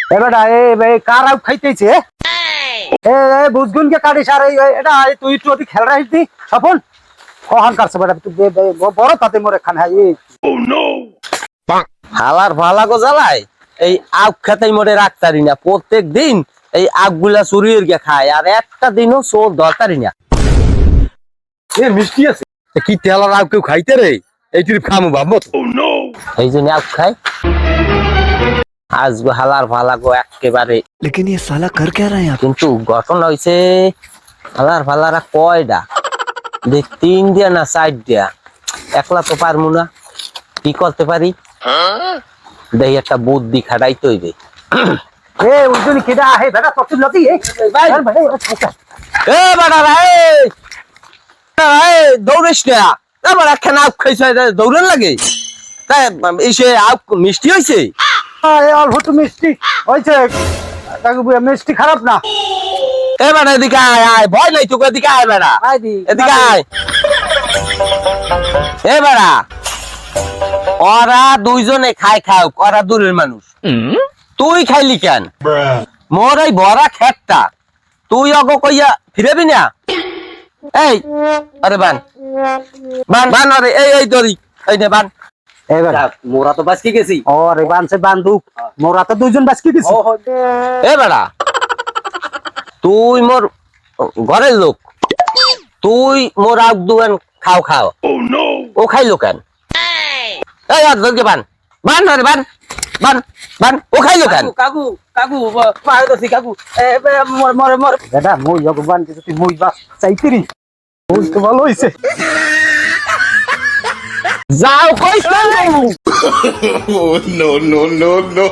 এবারে কার আউ খাইতেছে বুঝগুন কে কাটিস আর এটা তুই একটু অতি খেল রাখিস দি সফল কহান কাটছে বেটা বড় তাতে মরে খান হাই হালার ভালা গো জ্বালায় এই আগ খেতেই মোটে রাখতারি না প্রত্যেক দিন এই আগগুলা চুরিয়ে গিয়ে খায় আর একটা দিনও চোর ধরতারি না মিষ্টি আছে কি তেলার আগ কেউ খাইতে রে এই ট্রিপ খামু ভাবো এই জন্য আগ খাই আজ গো হালার ভালা গো একেবারে लेकिन ये साला कर क्या रहा है यहाँ पे? কিন্তু ঘটনা হয়েছে হালার ভালারা কয়টা দেখ 3 দিয়া না 4 দিয়া একলা তো পারমু না কি করতে পারি দেখি একটা বুদ্ধি খাটাইতে হইবে উজুনি কেডা হে বেটা তত লতি ভাই এ বাড়া রে দৌড়িস না এবার একখানা আগ খাইছে দৌড়ান লাগে তাই এসে আগ মিষ্টি হয়েছে অল্প তো মিষ্টি হয়েছে মিষ্টি খারাপ না এ বেটা এদিকে আয় আয় ভয় নাই তোকে এদিকে আয় বেটা এদিকে আয় এ বেটা ওরা দুইজনে খায় খাও ওরা দূরের মানুষ তুই খাইলি কেন মোর এই ভরা খেতটা তুই অগ কইয়া ফিরেবি না এই আরে বান বান বান আরে এই দড়ি এই নে বান মোরা তো বাসকি গেছি ওরে বানছে বান্দুক মোরা তো দুইজন বাসকি দিছি এ বেড়া তুই মোর ঘরের লোক তুই মোর আগ দুয়ান খাও খাও ও খাইলো কেন এই আর দরকে বান বান আরে বান বান বান ও খাইলো কেন কাকু কাকু পায়ে দছি কাকু মরে মরে বেটা মই ভগবান তুই মই বাস চাইতিরি মই তো ভালো হইছে যাও কইছ না Oh, no, no, no, no.